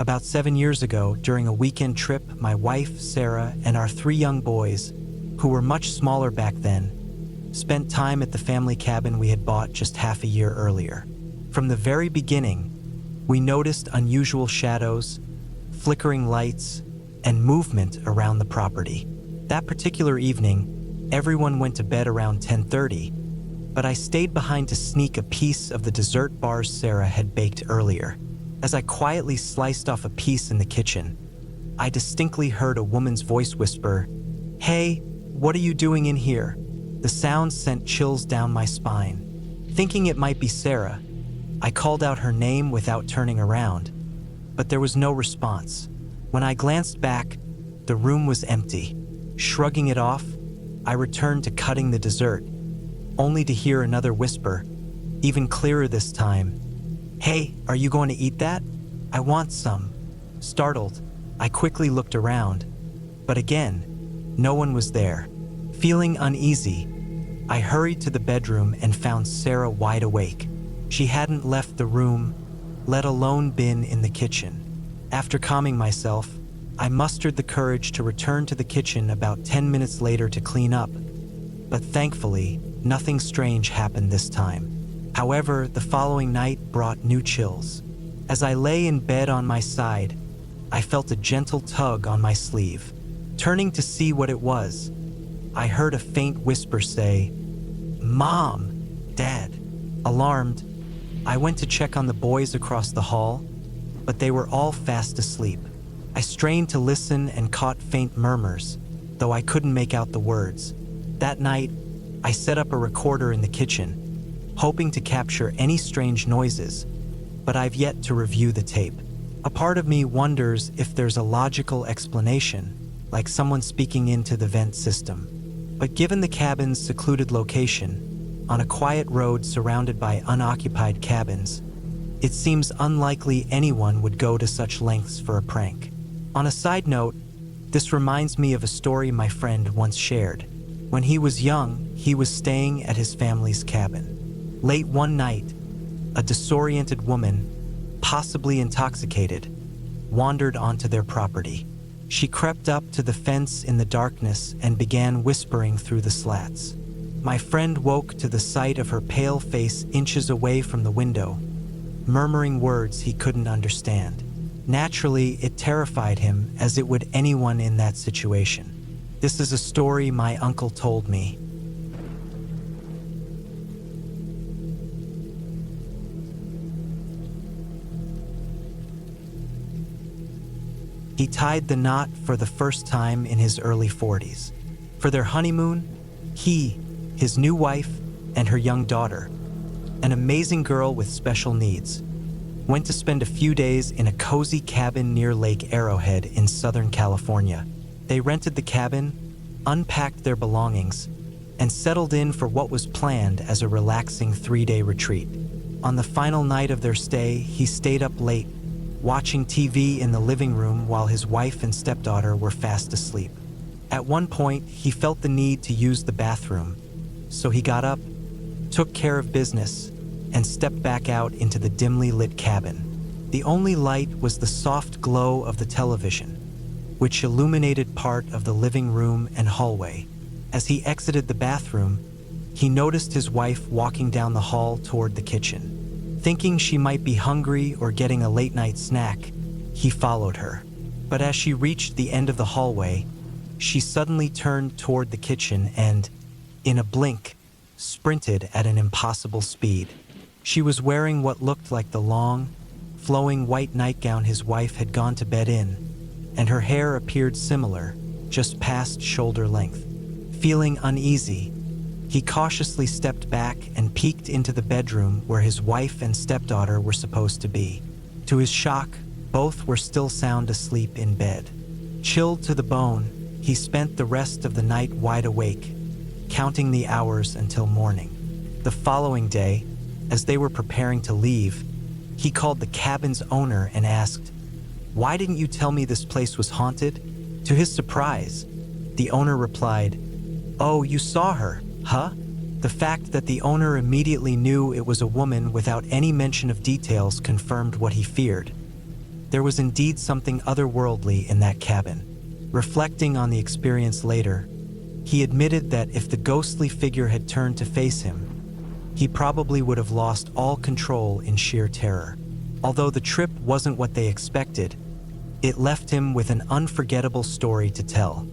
About 7 years ago, during a weekend trip, my wife, Sarah, and our 3 young boys, who were much smaller back then, spent time at the family cabin we had bought just half a year earlier. From the very beginning, we noticed unusual shadows, flickering lights, and movement around the property. That particular evening, everyone went to bed around 10:30, but I stayed behind to sneak a piece of the dessert bars Sarah had baked earlier. As I quietly sliced off a piece in the kitchen, I distinctly heard a woman's voice whisper, "Hey, what are you doing in here?" The sound sent chills down my spine. Thinking it might be Sarah, I called out her name without turning around, but there was no response. When I glanced back, the room was empty. Shrugging it off, I returned to cutting the dessert, only to hear another whisper, even clearer this time. "Hey, are you going to eat that? I want some." Startled, I quickly looked around, but again, no one was there. Feeling uneasy, I hurried to the bedroom and found Sarah wide awake. She hadn't left the room, let alone been in the kitchen. After calming myself, I mustered the courage to return to the kitchen about 10 minutes later to clean up, but thankfully, nothing strange happened this time. However, the following night brought new chills. As I lay in bed on my side, I felt a gentle tug on my sleeve. Turning to see what it was, I heard a faint whisper say, "Mom, Dad." Alarmed, I went to check on the boys across the hall, but they were all fast asleep. I strained to listen and caught faint murmurs, though I couldn't make out the words. That night, I set up a recorder in the kitchen, hoping to capture any strange noises, but I've yet to review the tape. A part of me wonders if there's a logical explanation, like someone speaking into the vent system. But given the cabin's secluded location, on a quiet road surrounded by unoccupied cabins, it seems unlikely anyone would go to such lengths for a prank. On a side note, this reminds me of a story my friend once shared. When he was young, he was staying at his family's cabin. Late one night, a disoriented woman, possibly intoxicated, wandered onto their property. She crept up to the fence in the darkness and began whispering through the slats. My friend woke to the sight of her pale face inches away from the window, murmuring words he couldn't understand. Naturally, it terrified him, as it would anyone in that situation. This is a story my uncle told me. He tied the knot for the first time in his early 40s. For their honeymoon, he, his new wife, and her young daughter, an amazing girl with special needs, went to spend a few days in a cozy cabin near Lake Arrowhead in Southern California. They rented the cabin, unpacked their belongings, and settled in for what was planned as a relaxing 3-day retreat. On the final night of their stay, he stayed up late, watching TV in the living room while his wife and stepdaughter were fast asleep. At one point, he felt the need to use the bathroom, so he got up, took care of business, and stepped back out into the dimly lit cabin. The only light was the soft glow of the television, which illuminated part of the living room and hallway. As he exited the bathroom, he noticed his wife walking down the hall toward the kitchen. Thinking she might be hungry or getting a late-night snack, he followed her. But as she reached the end of the hallway, she suddenly turned toward the kitchen and, in a blink, sprinted at an impossible speed. She was wearing what looked like the long, flowing white nightgown his wife had gone to bed in, and her hair appeared similar, just past shoulder length. Feeling uneasy, he cautiously stepped back and peeked into the bedroom where his wife and stepdaughter were supposed to be. To his shock, both were still sound asleep in bed. Chilled to the bone, he spent the rest of the night wide awake, counting the hours until morning. The following day, as they were preparing to leave, he called the cabin's owner and asked, "Why didn't you tell me this place was haunted?" To his surprise, the owner replied, "Oh, you saw her, huh?" The fact that the owner immediately knew it was a woman without any mention of details confirmed what he feared. There was indeed something otherworldly in that cabin. Reflecting on the experience later, he admitted that if the ghostly figure had turned to face him, he probably would have lost all control in sheer terror. Although the trip wasn't what they expected, it left him with an unforgettable story to tell.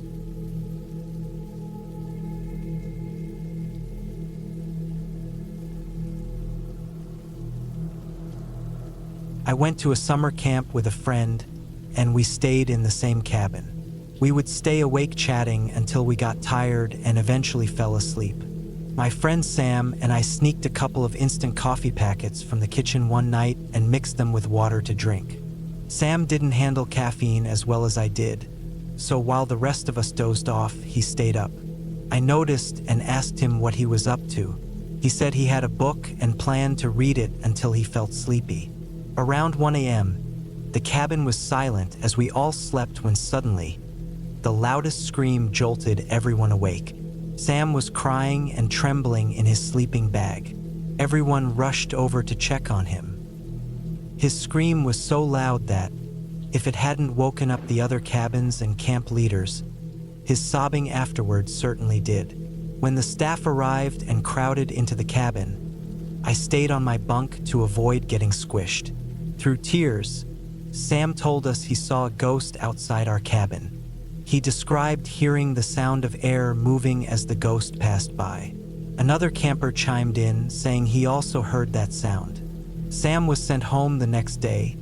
I went to a summer camp with a friend, and we stayed in the same cabin. We would stay awake chatting until we got tired and eventually fell asleep. My friend Sam and I sneaked a couple of instant coffee packets from the kitchen one night and mixed them with water to drink. Sam didn't handle caffeine as well as I did, so while the rest of us dozed off, he stayed up. I noticed and asked him what he was up to. He said he had a book and planned to read it until he felt sleepy. Around 1 a.m., the cabin was silent as we all slept when suddenly, the loudest scream jolted everyone awake. Sam was crying and trembling in his sleeping bag. Everyone rushed over to check on him. His scream was so loud that, if it hadn't woken up the other cabins and camp leaders, his sobbing afterwards certainly did. When the staff arrived and crowded into the cabin, I stayed on my bunk to avoid getting squished. Through tears, Sam told us he saw a ghost outside our cabin. He described hearing the sound of air moving as the ghost passed by. Another camper chimed in, saying he also heard that sound. Sam was sent home the next day,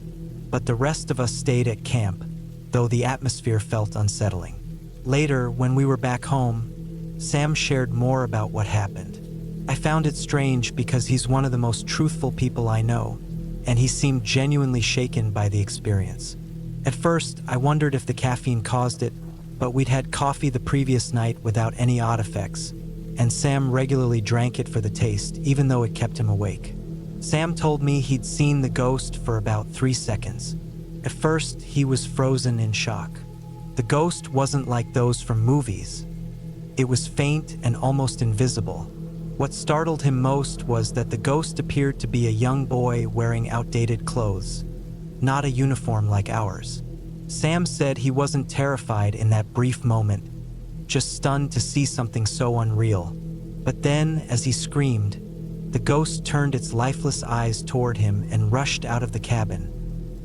but the rest of us stayed at camp, though the atmosphere felt unsettling. Later, when we were back home, Sam shared more about what happened. I found it strange because he's one of the most truthful people I know, and he seemed genuinely shaken by the experience. At first, I wondered if the caffeine caused it, but we'd had coffee the previous night without any odd effects, and Sam regularly drank it for the taste, even though it kept him awake. Sam told me he'd seen the ghost for about 3 seconds. At first, he was frozen in shock. The ghost wasn't like those from movies. It was faint and almost invisible. What startled him most was that the ghost appeared to be a young boy wearing outdated clothes, not a uniform like ours. Sam said he wasn't terrified in that brief moment, just stunned to see something so unreal. But then, as he screamed, the ghost turned its lifeless eyes toward him and rushed out of the cabin,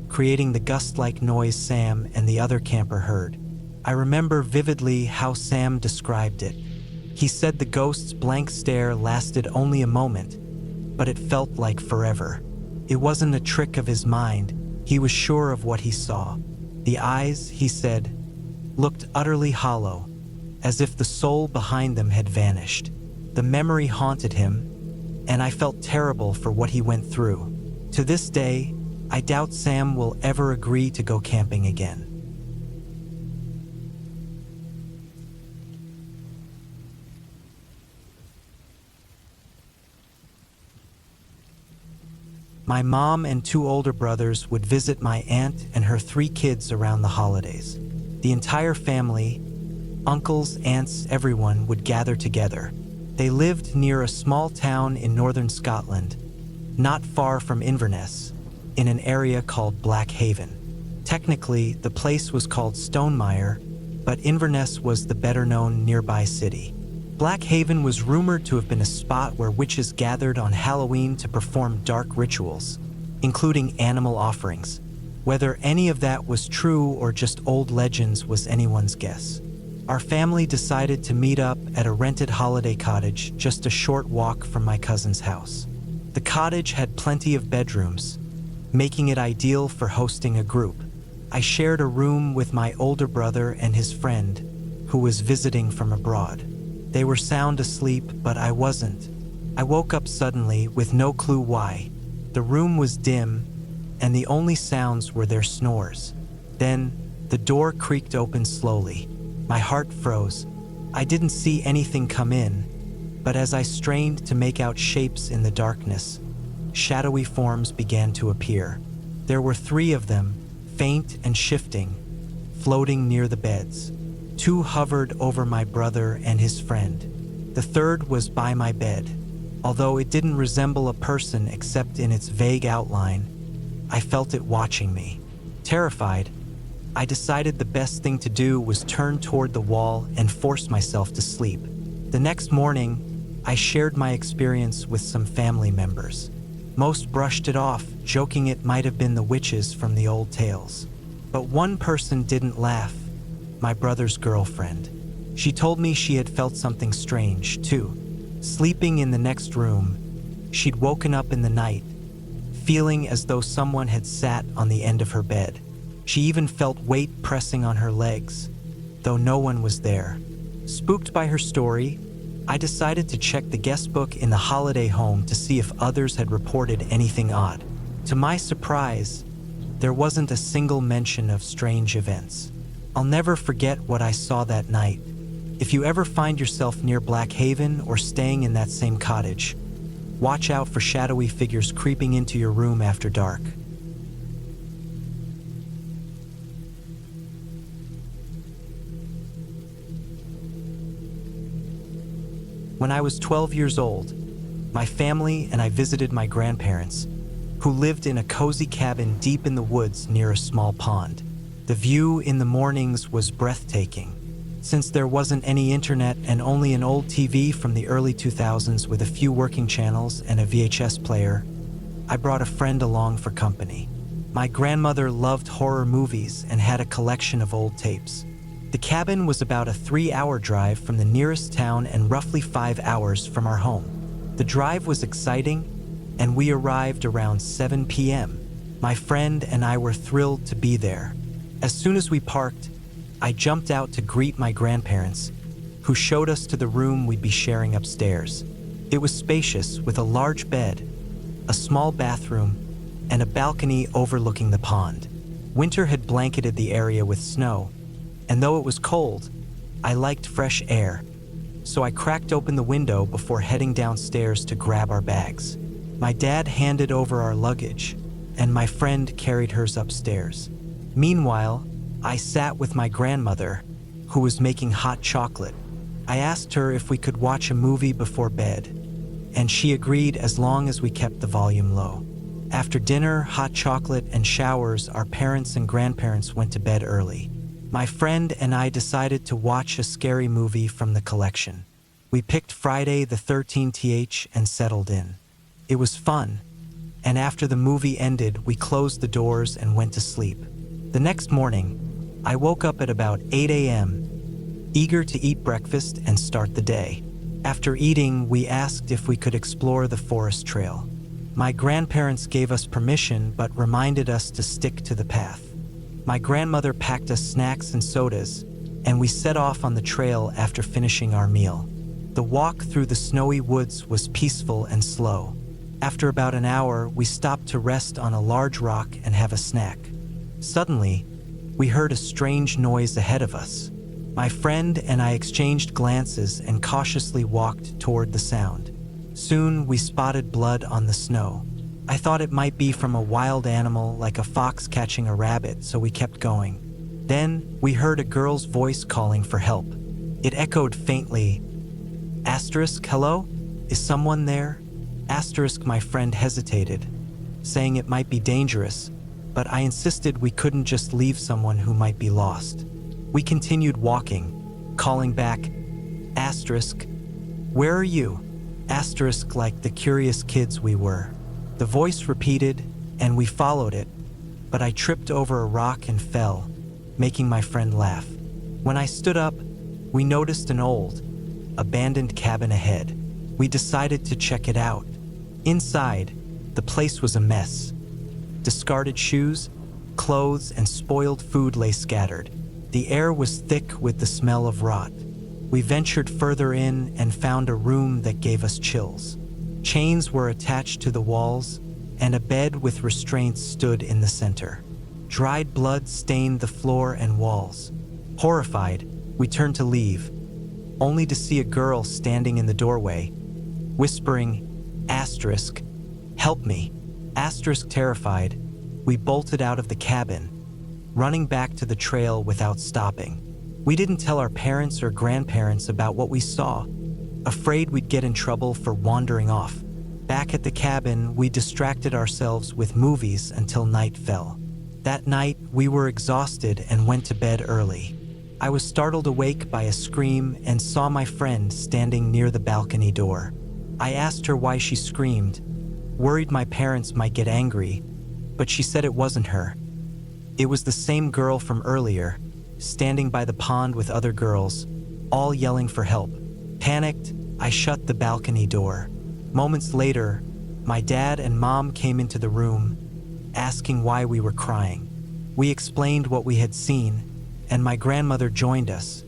creating the gust-like noise Sam and the other camper heard. I remember vividly how Sam described it. He said the ghost's blank stare lasted only a moment, but it felt like forever. It wasn't a trick of his mind. He was sure of what he saw. The eyes, he said, looked utterly hollow, as if the soul behind them had vanished. The memory haunted him, and I felt terrible for what he went through. To this day, I doubt Sam will ever agree to go camping again. My mom and 2 older brothers would visit my aunt and her 3 kids around the holidays. The entire family, uncles, aunts, everyone would gather together. They lived near a small town in northern Scotland, not far from Inverness, in an area called Black Haven. Technically, the place was called Stonemire, but Inverness was the better-known nearby city. Black Haven was rumored to have been a spot where witches gathered on Halloween to perform dark rituals, including animal offerings. Whether any of that was true or just old legends was anyone's guess. Our family decided to meet up at a rented holiday cottage just a short walk from my cousin's house. The cottage had plenty of bedrooms, making it ideal for hosting a group. I shared a room with my older brother and his friend, who was visiting from abroad. They were sound asleep, but I wasn't. I woke up suddenly with no clue why. The room was dim, and the only sounds were their snores. Then, the door creaked open slowly. My heart froze. I didn't see anything come in, but as I strained to make out shapes in the darkness, shadowy forms began to appear. There were 3 of them, faint and shifting, floating near the beds. 2 hovered over my brother and his friend. The 3rd was by my bed. Although it didn't resemble a person except in its vague outline, I felt it watching me. Terrified, I decided the best thing to do was turn toward the wall and force myself to sleep. The next morning, I shared my experience with some family members. Most brushed it off, joking it might have been the witches from the old tales. But one person didn't laugh, my brother's girlfriend. She told me she had felt something strange, too. Sleeping in the next room, she'd woken up in the night, feeling as though someone had sat on the end of her bed. She even felt weight pressing on her legs, though no one was there. Spooked by her story, I decided to check the guest book in the holiday home to see if others had reported anything odd. To my surprise, there wasn't a single mention of strange events. I'll never forget what I saw that night. If you ever find yourself near Black Haven or staying in that same cottage, watch out for shadowy figures creeping into your room after dark. When I was 12 years old, my family and I visited my grandparents, who lived in a cozy cabin deep in the woods near a small pond. The view in the mornings was breathtaking. Since there wasn't any internet and only an old TV from the early 2000s with a few working channels and a VHS player, I brought a friend along for company. My grandmother loved horror movies and had a collection of old tapes. The cabin was about a 3-hour drive from the nearest town and roughly 5 hours from our home. The drive was exciting, and we arrived around 7 p.m. My friend and I were thrilled to be there. As soon as we parked, I jumped out to greet my grandparents, who showed us to the room we'd be sharing upstairs. It was spacious with a large bed, a small bathroom, and a balcony overlooking the pond. Winter had blanketed the area with snow, and though it was cold, I liked fresh air, so I cracked open the window before heading downstairs to grab our bags. My dad handed over our luggage, and my friend carried hers upstairs. Meanwhile, I sat with my grandmother, who was making hot chocolate. I asked her if we could watch a movie before bed, and she agreed as long as we kept the volume low. After dinner, hot chocolate, and showers, our parents and grandparents went to bed early. My friend and I decided to watch a scary movie from the collection. We picked Friday the 13th and settled in. It was fun, and after the movie ended, we closed the doors and went to sleep. The next morning, I woke up at about 8 a.m., eager to eat breakfast and start the day. After eating, we asked if we could explore the forest trail. My grandparents gave us permission but reminded us to stick to the path. My grandmother packed us snacks and sodas, and we set off on the trail after finishing our meal. The walk through the snowy woods was peaceful and slow. After about an hour, we stopped to rest on a large rock and have a snack. Suddenly, we heard a strange noise ahead of us. My friend and I exchanged glances and cautiously walked toward the sound. Soon, we spotted blood on the snow. I thought it might be from a wild animal like a fox catching a rabbit, so we kept going. Then, we heard a girl's voice calling for help. It echoed faintly, "Hello? Is someone there?" My friend hesitated, saying it might be dangerous, but I insisted we couldn't just leave someone who might be lost. We continued walking, calling back, "Where are you?" Like the curious kids we were. The voice repeated, and we followed it, but I tripped over a rock and fell, making my friend laugh. When I stood up, we noticed an old, abandoned cabin ahead. We decided to check it out. Inside, the place was a mess. Discarded shoes, clothes, and spoiled food lay scattered. The air was thick with the smell of rot. We ventured further in and found a room that gave us chills. Chains were attached to the walls, and a bed with restraints stood in the center. Dried blood stained the floor and walls. Horrified, we turned to leave, only to see a girl standing in the doorway, whispering, "Help me." Terrified, we bolted out of the cabin, running back to the trail without stopping. We didn't tell our parents or grandparents about what we saw, afraid we'd get in trouble for wandering off. Back at the cabin, we distracted ourselves with movies until night fell. That night, we were exhausted and went to bed early. I was startled awake by a scream and saw my friend standing near the balcony door. I asked her why she screamed, worried my parents might get angry, but she said it wasn't her. It was the same girl from earlier, standing by the pond with other girls, all yelling for help. Panicked, I shut the balcony door. Moments later, my dad and mom came into the room, asking why we were crying. We explained what we had seen, and my grandmother joined us,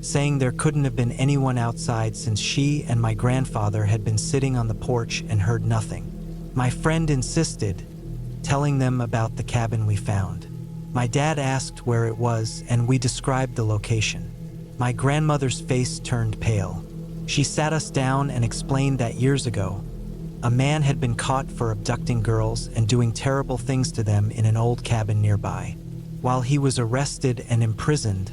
saying there couldn't have been anyone outside since she and my grandfather had been sitting on the porch and heard nothing. My friend insisted, telling them about the cabin we found. My dad asked where it was, and we described the location. My grandmother's face turned pale. She sat us down and explained that years ago, a man had been caught for abducting girls and doing terrible things to them in an old cabin nearby. While he was arrested and imprisoned,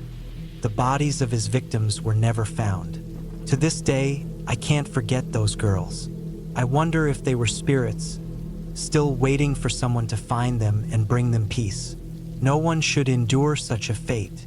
the bodies of his victims were never found. To this day, I can't forget those girls. I wonder if they were spirits, still waiting for someone to find them and bring them peace. No one should endure such a fate.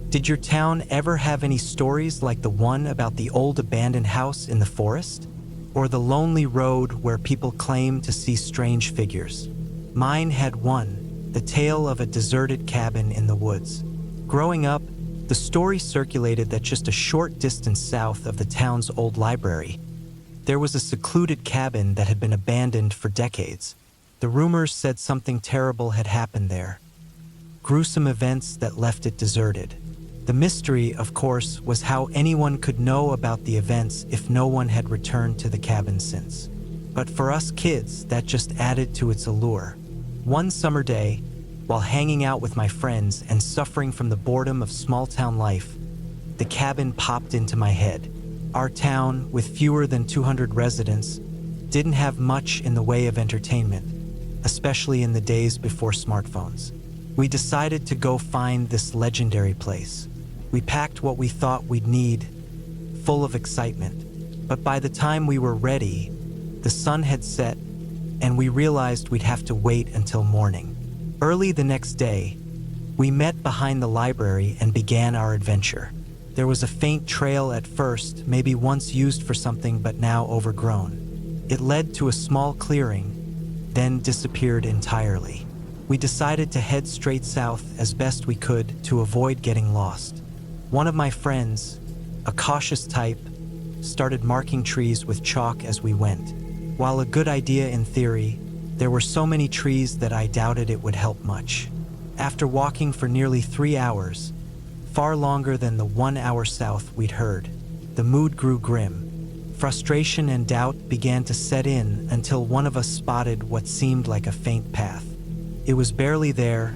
Did your town ever have any stories like the one about the old abandoned house in the forest? Or the lonely road where people claim to see strange figures? Mine had one, the tale of a deserted cabin in the woods. Growing up, the story circulated that just a short distance south of the town's old library, there was a secluded cabin that had been abandoned for decades. The rumors said something terrible had happened there, gruesome events that left it deserted. The mystery, of course, was how anyone could know about the events if no one had returned to the cabin since. But for us kids, that just added to its allure. One summer day, while hanging out with my friends and suffering from the boredom of small-town life, the cabin popped into my head. Our town, with fewer than 200 residents, didn't have much in the way of entertainment, especially in the days before smartphones. We decided to go find this legendary place. We packed what we thought we'd need, full of excitement. But by the time we were ready, the sun had set, and we realized we'd have to wait until morning. Early the next day, we met behind the library and began our adventure. There was a faint trail at first, maybe once used for something but now overgrown. It led to a small clearing, then disappeared entirely. We decided to head straight south as best we could to avoid getting lost. One of my friends, a cautious type, started marking trees with chalk as we went. While a good idea in theory, there were so many trees that I doubted it would help much. After walking for nearly 3 hours, far longer than the 1 hour south we'd heard, the mood grew grim. Frustration and doubt began to set in until one of us spotted what seemed like a faint path. It was barely there,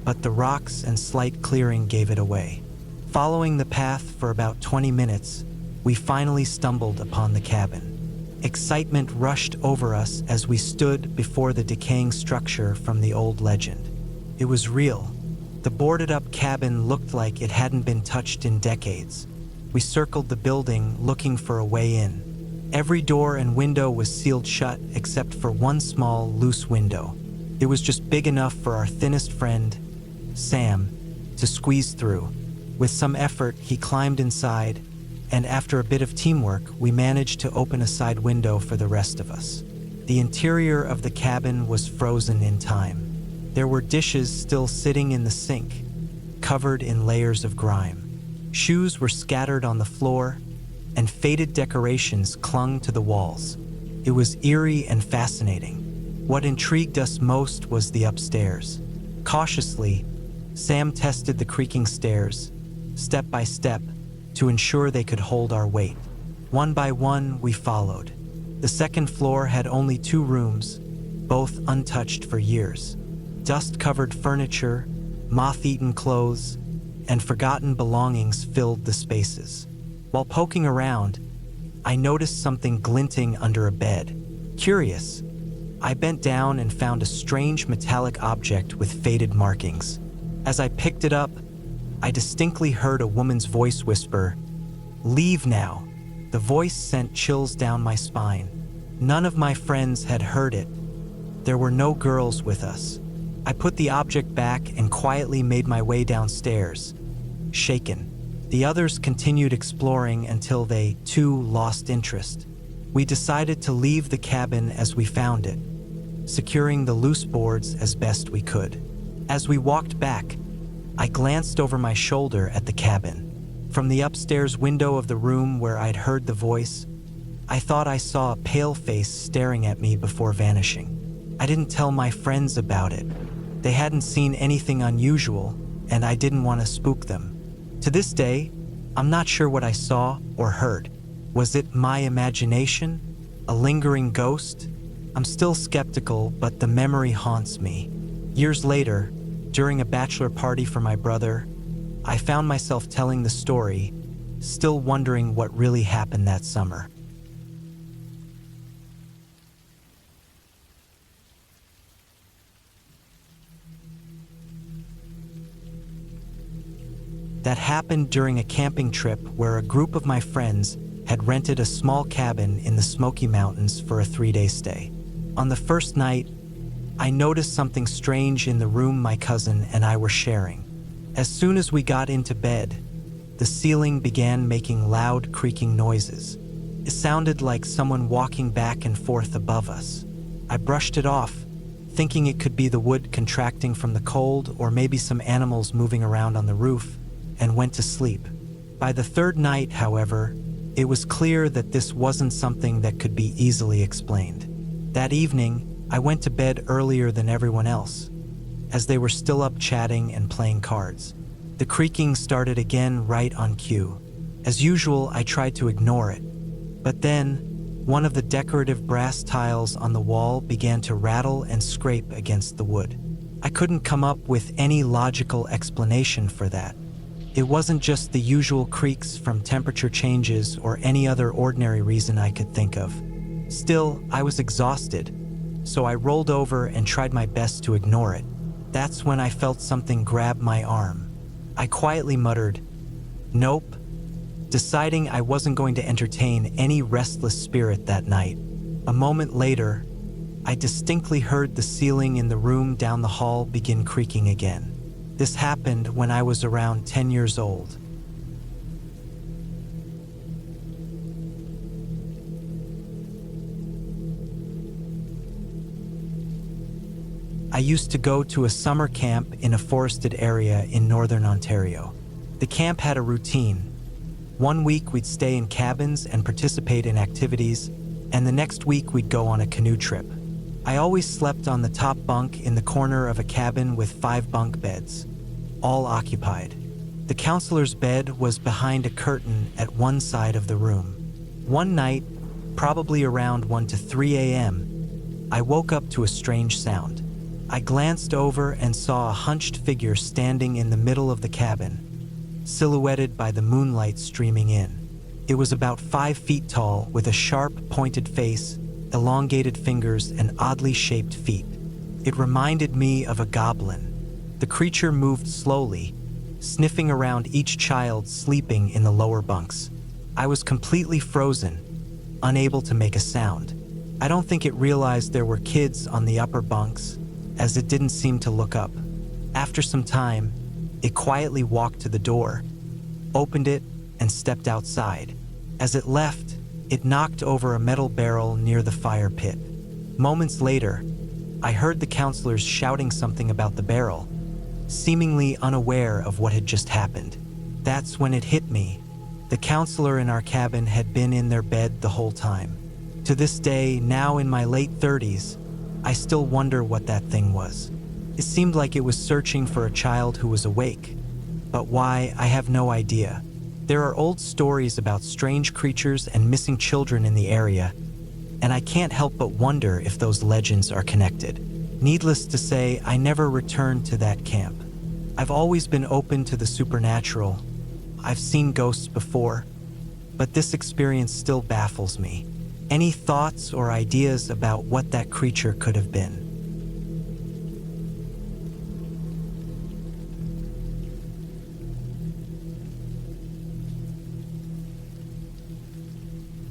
but the rocks and slight clearing gave it away. Following the path for about 20 minutes, we finally stumbled upon the cabin. Excitement rushed over us as we stood before the decaying structure from the old legend. It was real. The boarded-up cabin looked like it hadn't been touched in decades. We circled the building looking for a way in. Every door and window was sealed shut except for one small, loose window. It was just big enough for our thinnest friend, Sam, to squeeze through. With some effort, he climbed inside, and after a bit of teamwork, we managed to open a side window for the rest of us. The interior of the cabin was frozen in time. There were dishes still sitting in the sink, covered in layers of grime. Shoes were scattered on the floor, and faded decorations clung to the walls. It was eerie and fascinating. What intrigued us most was the upstairs. Cautiously, Sam tested the creaking stairs, step by step, to ensure they could hold our weight. One by one, we followed. The second floor had only 2 rooms, both untouched for years. Dust-covered furniture, moth-eaten clothes, and forgotten belongings filled the spaces. While poking around, I noticed something glinting under a bed. Curious, I bent down and found a strange metallic object with faded markings. As I picked it up, I distinctly heard a woman's voice whisper, "Leave now." The voice sent chills down my spine. None of my friends had heard it. There were no girls with us. I put the object back and quietly made my way downstairs, shaken. The others continued exploring until they, too, lost interest. We decided to leave the cabin as we found it, securing the loose boards as best we could. As we walked back, I glanced over my shoulder at the cabin. From the upstairs window of the room where I'd heard the voice, I thought I saw a pale face staring at me before vanishing. I didn't tell my friends about it. They hadn't seen anything unusual, and I didn't want to spook them. To this day, I'm not sure what I saw or heard. Was it my imagination? A lingering ghost? I'm still skeptical, but the memory haunts me. Years later, during a bachelor party for my brother, I found myself telling the story, still wondering what really happened that summer. That happened during a camping trip where a group of my friends had rented a small cabin in the Smoky Mountains for a 3-day stay. On the first night, I noticed something strange in the room my cousin and I were sharing. As soon as we got into bed, the ceiling began making loud creaking noises. It sounded like someone walking back and forth above us. I brushed it off, thinking it could be the wood contracting from the cold or maybe some animals moving around on the roof, and went to sleep. By the third night, however, it was clear that this wasn't something that could be easily explained. That evening, I went to bed earlier than everyone else, as they were still up chatting and playing cards. The creaking started again right on cue. As usual, I tried to ignore it. But then, one of the decorative brass tiles on the wall began to rattle and scrape against the wood. I couldn't come up with any logical explanation for that. It wasn't just the usual creaks from temperature changes or any other ordinary reason I could think of. Still, I was exhausted, so I rolled over and tried my best to ignore it. That's when I felt something grab my arm. I quietly muttered, "Nope," deciding I wasn't going to entertain any restless spirit that night. A moment later, I distinctly heard the ceiling in the room down the hall begin creaking again. This happened when I was around 10 years old. I used to go to a summer camp in a forested area in northern Ontario. The camp had a routine. One week we'd stay in cabins and participate in activities, and the next week we'd go on a canoe trip. I always slept on the top bunk in the corner of a cabin with 5 bunk beds, all occupied. The counselor's bed was behind a curtain at one side of the room. One night, probably around 1 to 3 a.m., I woke up to a strange sound. I glanced over and saw a hunched figure standing in the middle of the cabin, silhouetted by the moonlight streaming in. It was about 5 feet tall, with a sharp, pointed face, elongated fingers, and oddly shaped feet. It reminded me of a goblin. The creature moved slowly, sniffing around each child sleeping in the lower bunks. I was completely frozen, unable to make a sound. I don't think it realized there were kids on the upper bunks, as it didn't seem to look up. After some time, it quietly walked to the door, opened it, and stepped outside. As it left, it knocked over a metal barrel near the fire pit. Moments later, I heard the counselors shouting something about the barrel, seemingly unaware of what had just happened. That's when it hit me. The counselor in our cabin had been in their bed the whole time. To this day, now in my late 30s, I still wonder what that thing was. It seemed like it was searching for a child who was awake. But why, I have no idea. There are old stories about strange creatures and missing children in the area, and I can't help but wonder if those legends are connected. Needless to say, I never returned to that camp. I've always been open to the supernatural. I've seen ghosts before, but this experience still baffles me. Any thoughts or ideas about what that creature could have been?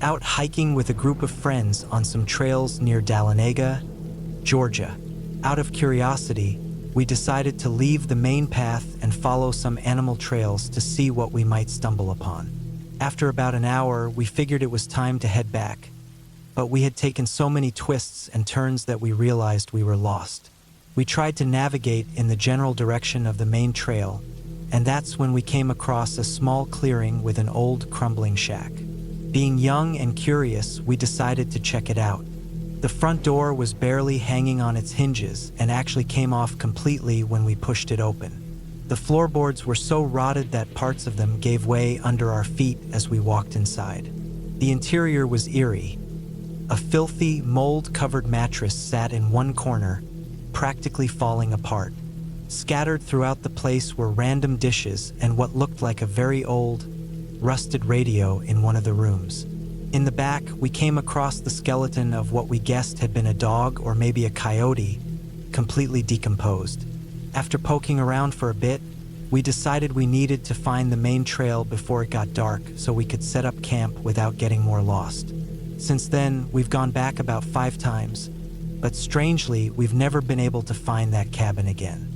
out hiking with a group of friends on some trails near Dahlonega, Georgia. Out of curiosity, we decided to leave the main path and follow some animal trails to see what we might stumble upon. After about an hour, we figured it was time to head back, but we had taken so many twists and turns that we realized we were lost. We tried to navigate in the general direction of the main trail, and that's when we came across a small clearing with an old, crumbling shack. Being young and curious, we decided to check it out. The front door was barely hanging on its hinges and actually came off completely when we pushed it open. The floorboards were so rotted that parts of them gave way under our feet as we walked inside. The interior was eerie. A filthy, mold-covered mattress sat in one corner, practically falling apart. Scattered throughout the place were random dishes and what looked like a very old, rusted radio in one of the rooms. In the back, we came across the skeleton of what we guessed had been a dog or maybe a coyote, completely decomposed. After poking around for a bit, we decided we needed to find the main trail before it got dark so we could set up camp without getting more lost. Since then, we've gone back about 5 times, but strangely, we've never been able to find that cabin again.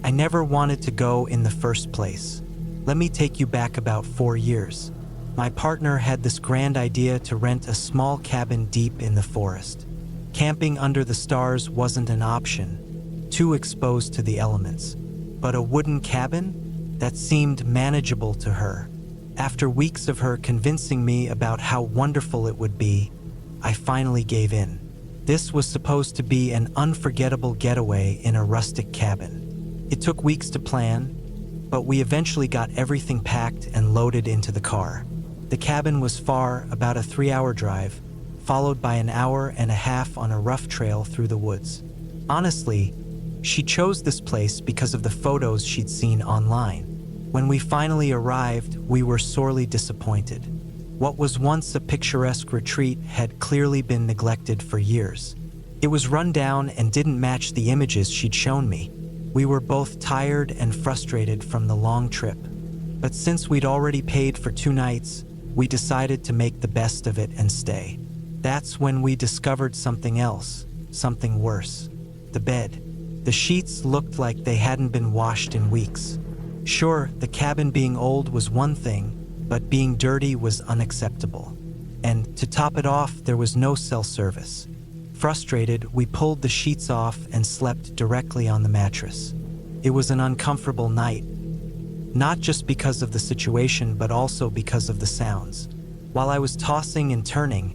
I never wanted to go in the first place. Let me take you back about 4 years. My partner had this grand idea to rent a small cabin deep in the forest. Camping under the stars wasn't an option, too exposed to the elements. But a wooden cabin? That seemed manageable to her. After weeks of her convincing me about how wonderful it would be, I finally gave in. This was supposed to be an unforgettable getaway in a rustic cabin. It took weeks to plan, but we eventually got everything packed and loaded into the car. The cabin was far, about a 3-hour drive, followed by an hour and a half on a rough trail through the woods. Honestly, she chose this place because of the photos she'd seen online. When we finally arrived, we were sorely disappointed. What was once a picturesque retreat had clearly been neglected for years. It was run down and didn't match the images she'd shown me. We were both tired and frustrated from the long trip. But since we'd already paid for 2 nights, we decided to make the best of it and stay. That's when we discovered something else, something worse. The bed. The sheets looked like they hadn't been washed in weeks. Sure, the cabin being old was one thing, but being dirty was unacceptable. And to top it off, there was no cell service. Frustrated, we pulled the sheets off and slept directly on the mattress. It was an uncomfortable night, not just because of the situation, but also because of the sounds. While I was tossing and turning,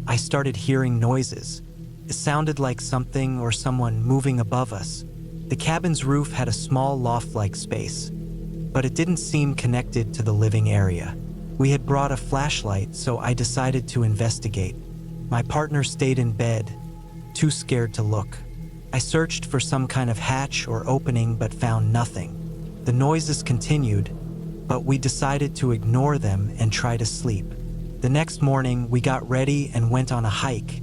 I started hearing noises. It sounded like something or someone moving above us. The cabin's roof had a small loft-like space, but it didn't seem connected to the living area. We had brought a flashlight, so I decided to investigate. My partner stayed in bed, too scared to look. I searched for some kind of hatch or opening but found nothing. The noises continued, but we decided to ignore them and try to sleep. The next morning, we got ready and went on a hike,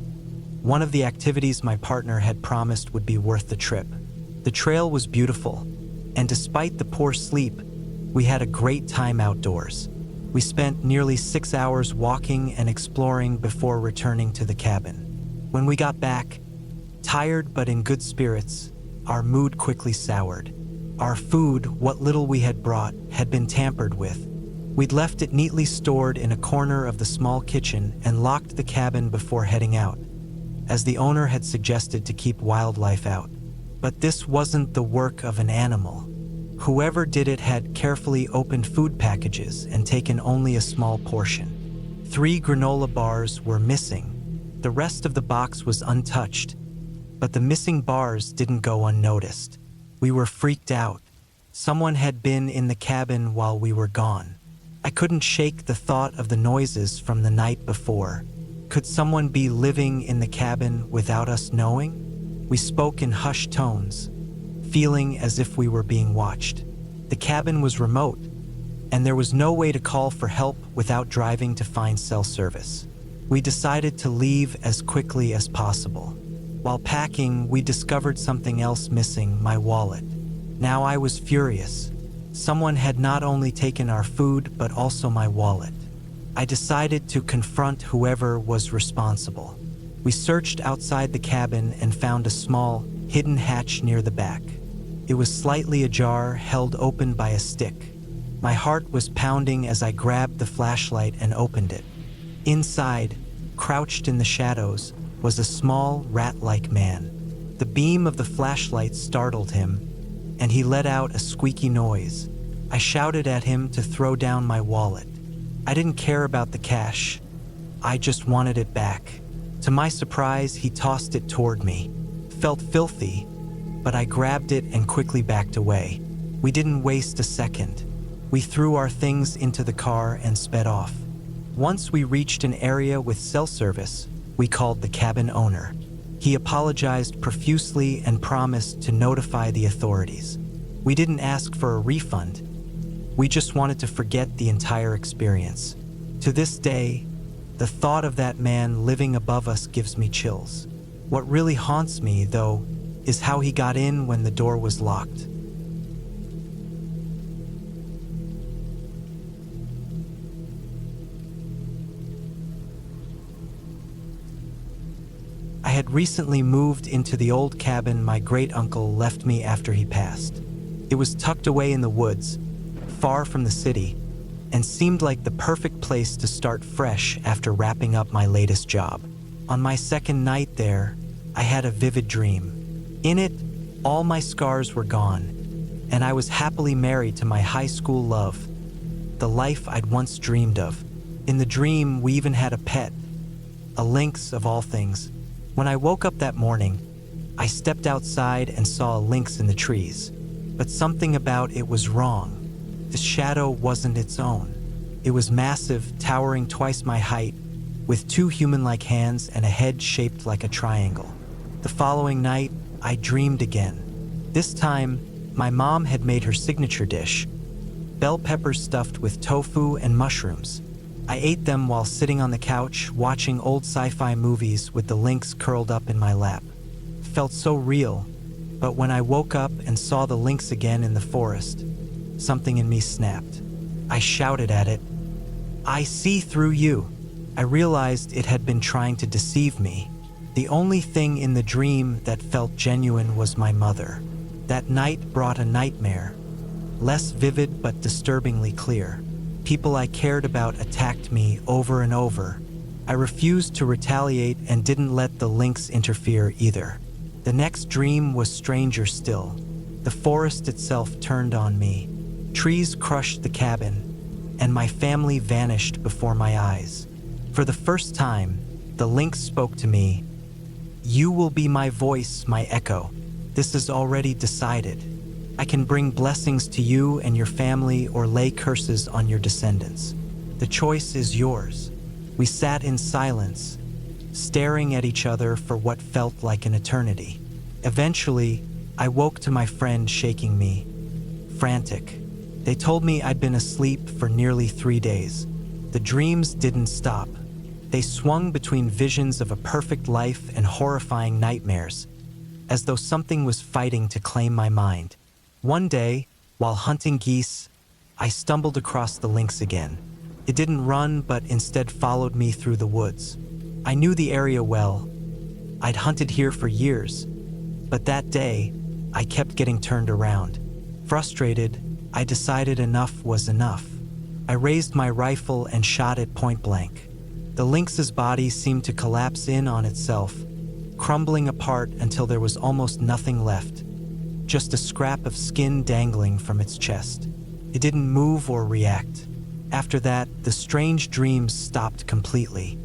one of the activities my partner had promised would be worth the trip. The trail was beautiful, and despite the poor sleep, we had a great time outdoors. We spent nearly 6 hours walking and exploring before returning to the cabin. When we got back, tired but in good spirits, our mood quickly soured. Our food, what little we had brought, had been tampered with. We'd left it neatly stored in a corner of the small kitchen and locked the cabin before heading out, as the owner had suggested to keep wildlife out. But this wasn't the work of an animal. Whoever did it had carefully opened food packages and taken only a small portion. 3 granola bars were missing. The rest of the box was untouched, but the missing bars didn't go unnoticed. We were freaked out. Someone had been in the cabin while we were gone. I couldn't shake the thought of the noises from the night before. Could someone be living in the cabin without us knowing? We spoke in hushed tones, feeling as if we were being watched. The cabin was remote, and there was no way to call for help without driving to find cell service. We decided to leave as quickly as possible. While packing, we discovered something else missing: my wallet. Now I was furious. Someone had not only taken our food, but also my wallet. I decided to confront whoever was responsible. We searched outside the cabin and found a small, hidden hatch near the back. It was slightly ajar, held open by a stick. My heart was pounding as I grabbed the flashlight and opened it. Inside, crouched in the shadows, was a small, rat-like man. The beam of the flashlight startled him, and he let out a squeaky noise. I shouted at him to throw down my wallet. I didn't care about the cash. I just wanted it back. To my surprise, he tossed it toward me. It felt filthy, but I grabbed it and quickly backed away. We didn't waste a second. We threw our things into the car and sped off. Once we reached an area with cell service, we called the cabin owner. He apologized profusely and promised to notify the authorities. We didn't ask for a refund. We just wanted to forget the entire experience. To this day, the thought of that man living above us gives me chills. What really haunts me, though, is how he got in when the door was locked. I had recently moved into the old cabin my great-uncle left me after he passed. It was tucked away in the woods, far from the city, and seemed like the perfect place to start fresh after wrapping up my latest job. On my second night there, I had a vivid dream. In it, all my scars were gone, and I was happily married to my high school love, the life I'd once dreamed of. In the dream, we even had a pet, a lynx of all things. When I woke up that morning, I stepped outside and saw a lynx in the trees, but something about it was wrong. The shadow wasn't its own. It was massive, towering twice my height, with two human-like hands and a head shaped like a triangle. The following night, I dreamed again. This time, my mom had made her signature dish, bell peppers stuffed with tofu and mushrooms. I ate them while sitting on the couch, watching old sci-fi movies with the lynx curled up in my lap. It felt so real, but when I woke up and saw the lynx again in the forest, something in me snapped. I shouted at it, "I see through you." I realized it had been trying to deceive me. The only thing in the dream that felt genuine was my mother. That night brought a nightmare, less vivid but disturbingly clear. People I cared about attacked me over and over. I refused to retaliate and didn't let the lynx interfere either. The next dream was stranger still. The forest itself turned on me. Trees crushed the cabin, and my family vanished before my eyes. For the first time, the lynx spoke to me. "You will be my voice, my echo. This is already decided. I can bring blessings to you and your family or lay curses on your descendants. The choice is yours." We sat in silence, staring at each other for what felt like an eternity. Eventually, I woke to my friend shaking me, frantic. They told me I'd been asleep for nearly 3 days. The dreams didn't stop. They swung between visions of a perfect life and horrifying nightmares, as though something was fighting to claim my mind. One day, while hunting geese, I stumbled across the lynx again. It didn't run, but instead followed me through the woods. I knew the area well. I'd hunted here for years, but that day, I kept getting turned around. Frustrated, I decided enough was enough. I raised my rifle and shot it point blank. The lynx's body seemed to collapse in on itself, crumbling apart until there was almost nothing left, just a scrap of skin dangling from its chest. It didn't move or react. After that, the strange dreams stopped completely.